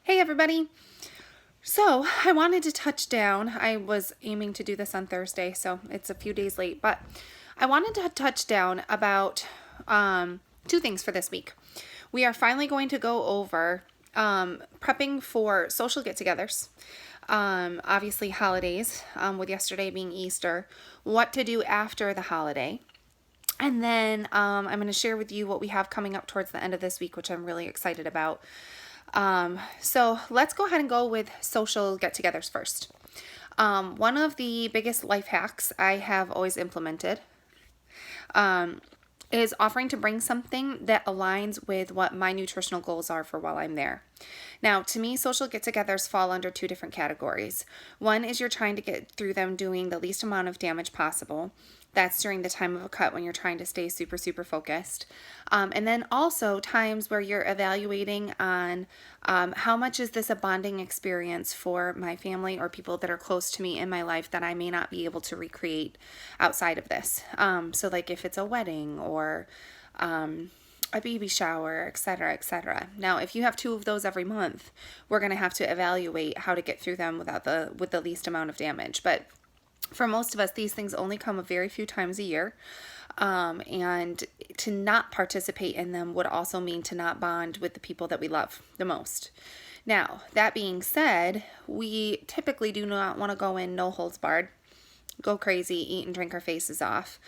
Hey everybody. So I wanted to touch down. I was aiming to do this on Thursday, so it's a few days late, but I wanted to touch down about two things for this week. We are finally going to go over prepping for social get togethers. Obviously, holidays, with yesterday being Easter, what to do after the holiday. And then I'm going to share with you what we have coming up towards the end of this week, which I'm really excited about. So let's go ahead and go with social get togethers first. One of the biggest life hacks I have always implemented is offering to bring something that aligns with what my nutritional goals are for while I'm there. Now, to me, social get togethers fall under two different categories. One is you're trying to get through them doing the least amount of damage possible. That's during the time of a cut when you're trying to stay super focused. And then also times where you're evaluating on how much is this a bonding experience for my family or people that are close to me in my life that I may not be able to recreate outside of this. So like if it's a wedding or a baby shower, etc., etc. Now, if you have two of those every month, we're going to have to evaluate how to get through them with the least amount of damage. But for most of us, these things only come a very few times a year. And to not participate in them would also mean to not bond with the people that we love the most. Now, that being said, we typically do not want to go in no holds barred, go crazy, eat and drink our faces off,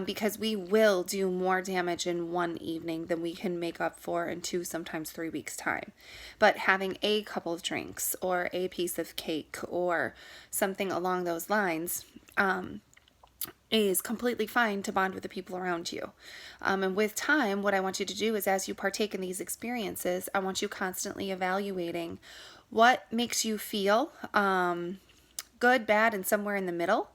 because we will do more damage in one evening than we can make up for in 2, sometimes 3 weeks' time. But having a couple of drinks or a piece of cake or something along those lines is completely fine to bond with the people around you. And with time, what I want you to do is as you partake in these experiences, I want you constantly evaluating what makes you feel good, bad, and somewhere in the middle.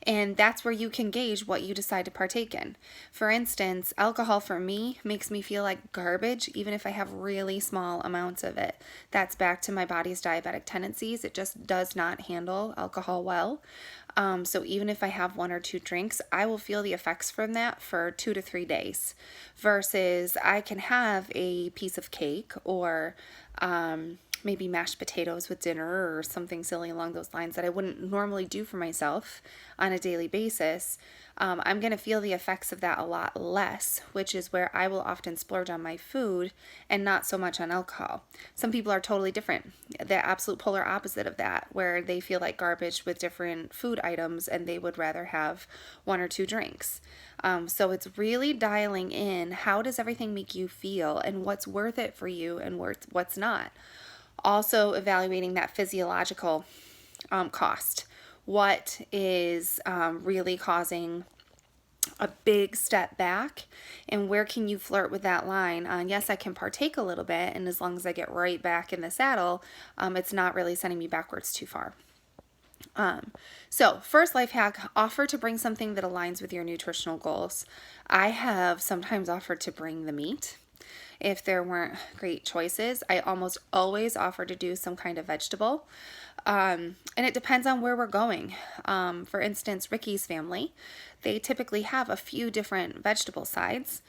And that's where you can gauge what you decide to partake in. For instance, alcohol for me makes me feel like garbage, even if I have really small amounts of it. That's back to my body's diabetic tendencies. It just does not handle alcohol well. So even if I have 1 or 2 drinks, I will feel the effects from that for 2 to 3 days. Versus I can have a piece of cake or maybe mashed potatoes with dinner or something silly along those lines that I wouldn't normally do for myself on a daily basis. I'm going to feel the effects of that a lot less, which is where I will often splurge on my food and not so much on alcohol. Some people are totally different. The absolute polar opposite of that, where they feel like garbage with different food items and they would rather have 1 or 2 drinks. So it's really dialing in how does everything make you feel and what's worth it for you and what's not. Also evaluating that physiological cost. What is really causing a big step back, and where can you flirt with that line on, yes, I can partake a little bit, and as long as I get right back in the saddle, it's not really sending me backwards too far. So first life hack, offer to bring something that aligns with your nutritional goals. I have sometimes offered to bring the meat. If there weren't great choices, I almost always offer to do some kind of vegetable. And it depends on where we're going. For instance, Ricky's family, they typically have a few different vegetable sides.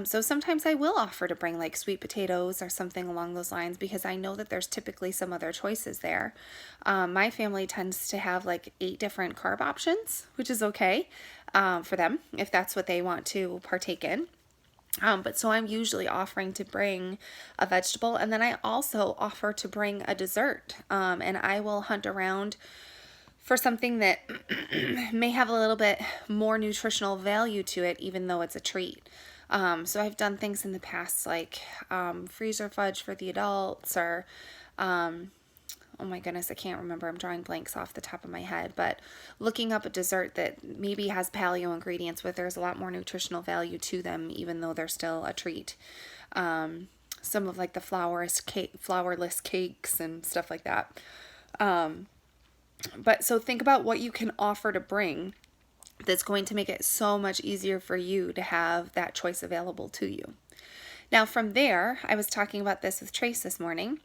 So sometimes I will offer to bring like sweet potatoes or something along those lines because I know that there's typically some other choices there. My family tends to have like 8 different carb options, which is okay for them if that's what they want to partake in. But so I'm usually offering to bring a vegetable, and then I also offer to bring a dessert. And I will hunt around for something that may have a little bit more nutritional value to it, even though it's a treat. So I've done things in the past like freezer fudge for the adults, or oh my goodness, I can't remember. I'm drawing blanks off the top of my head, but looking up a dessert that maybe has paleo ingredients with there's a lot more nutritional value to them, even though they're still a treat. Some of like the flourless cakes and stuff like that. But so think about what you can offer to bring that's going to make it so much easier for you to have that choice available to you. Now from there, I was talking about this with Trace this morning.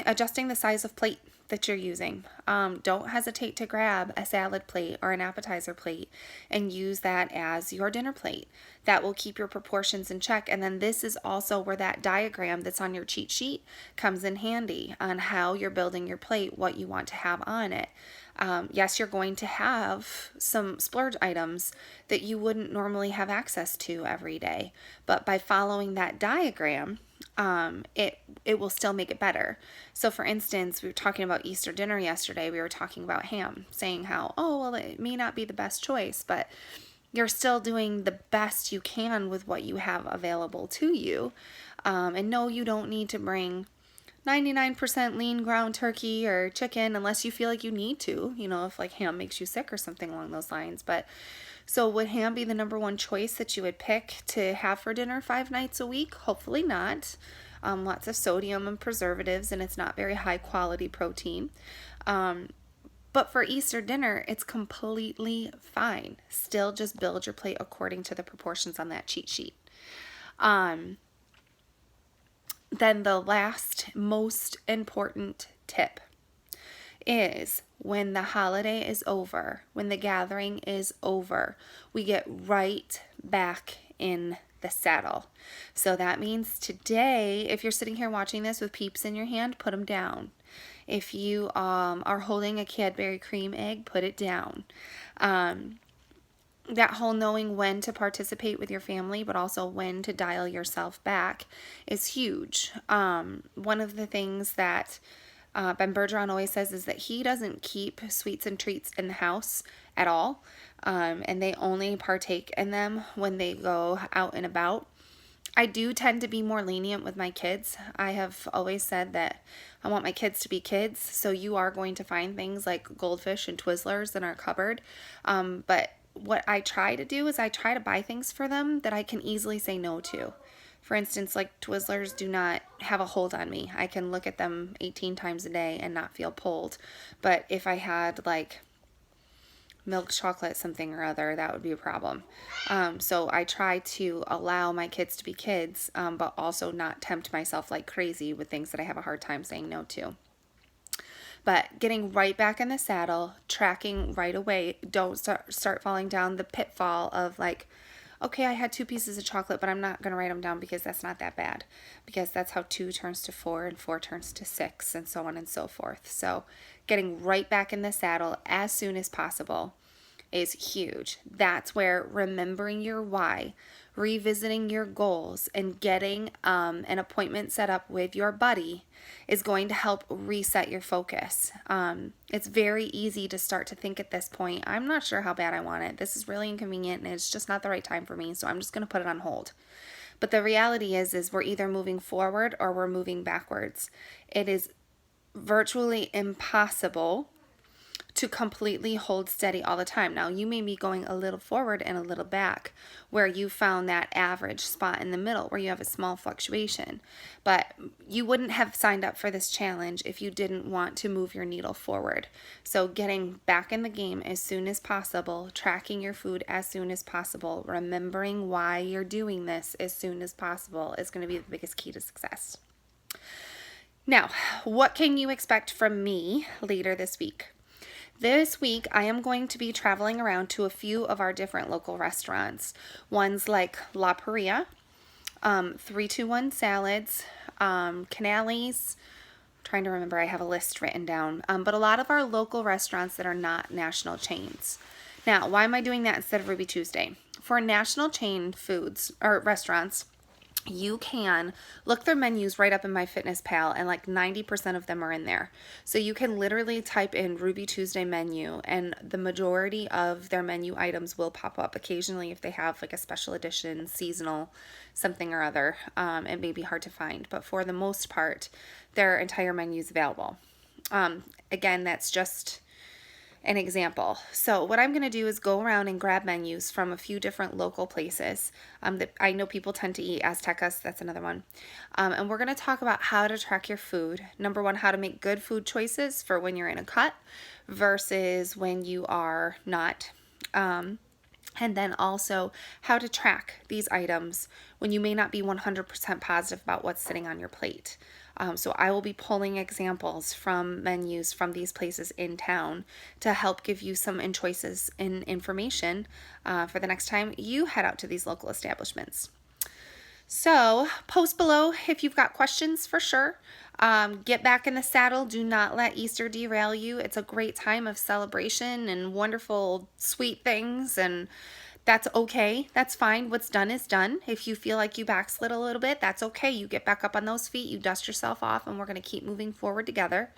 Adjusting the size of plate that you're using. Don't hesitate to grab a salad plate or an appetizer plate and use that as your dinner plate. that will keep your proportions in check. And then this is also where that diagram that's on your cheat sheet comes in handy on how you're building your plate, what you want to have on it. Yes, you're going to have some splurge items that you wouldn't normally have access to every day, but by following that diagram, it will still make it better. So for instance, we were talking about Easter dinner yesterday. We were talking about ham, saying how, oh, well, it may not be the best choice, but you're still doing the best you can with what you have available to you. And no, you don't need to bring 99% lean ground turkey or chicken unless you feel like you need to, if like ham makes you sick or something along those lines. But so would ham be the number one choice that you would pick to have for dinner 5 nights a week? Hopefully not. Lots of sodium and preservatives, and it's not very high quality protein. But for Easter dinner, it's completely fine. Still just build your plate according to the proportions on that cheat sheet. Then the last most important tip is when the holiday is over, when the gathering is over, we get right back in the saddle. So that means today, if you're sitting here watching this with Peeps in your hand, put them down. If you are holding a Cadbury cream egg, put it down. That whole knowing when to participate with your family, but also when to dial yourself back is huge. One of the things that Ben Bergeron always says is that he doesn't keep sweets and treats in the house at all, and they only partake in them when they go out and about. I do tend to be more lenient with my kids. I have always said that I want my kids to be kids, so you are going to find things like Goldfish and Twizzlers in our cupboard, but what I try to do is I try to buy things for them that I can easily say no to. For instance, like Twizzlers do not have a hold on me. I can look at them 18 times a day and not feel pulled. But if I had like milk chocolate something or other, that would be a problem. So I try to allow my kids to be kids, but also not tempt myself like crazy with things that I have a hard time saying no to. But getting right back in the saddle, tracking right away, don't start falling down the pitfall of like, okay, I had 2 pieces of chocolate, but I'm not going to write them down because that's not that bad. Because that's how 2 turns to 4 and 4 turns to 6 and so on and so forth. So getting right back in the saddle as soon as possible is huge. That's where remembering your why, revisiting your goals, and getting an appointment set up with your buddy is going to help reset your focus. It's very easy to start to think at this point, I'm not sure how bad I want it. This is really inconvenient and it's just not the right time for me, so I'm just going to put it on hold. But the reality is we're either moving forward or we're moving backwards. It is virtually impossible to completely hold steady all the time. Now, you may be going a little forward and a little back where you found that average spot in the middle where you have a small fluctuation. But you wouldn't have signed up for this challenge if you didn't want to move your needle forward. So getting back in the game as soon as possible, tracking your food as soon as possible, remembering why you're doing this as soon as possible is going to be the biggest key to success. Now, what can you expect from me later this week? This week, I am going to be traveling around to a few of our different local restaurants. Ones like La Paria, 321 Salads, Canales. I'm trying to remember, I have a list written down. But a lot of our local restaurants that are not national chains. Now, why am I doing that instead of Ruby Tuesday? For national chain foods or restaurants, you can look their menus right up in MyFitnessPal, and like 90% of them are in there. So you can literally type in Ruby Tuesday menu and the majority of their menu items will pop up. Occasionally if they have like a special edition, seasonal, something or other, it may be hard to find. But for the most part, their entire menu is available. Again, that's just an example. So what I'm going to do is go around and grab menus from a few different local places that I know people tend to eat. Aztecas, that's another one. And we're going to talk about how to track your food. Number one, how to make good food choices for when you're in a cut versus when you are not. And then also how to track these items when you may not be 100% positive about what's sitting on your plate. So I will be pulling examples from menus from these places in town to help give you some choices and information for the next time you head out to these local establishments. So post below if you've got questions for sure. Get back in the saddle. Do not let Easter derail you. It's a great time of celebration and wonderful, sweet things, and that's okay. That's fine. What's done is done. If you feel like you backslid a little bit, that's okay. You get back up on those feet, you dust yourself off, and we're going to keep moving forward together.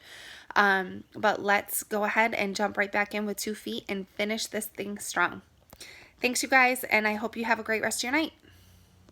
But let's go ahead and jump right back in with 2 feet and finish this thing strong. Thanks, you guys, and I hope you have a great rest of your night.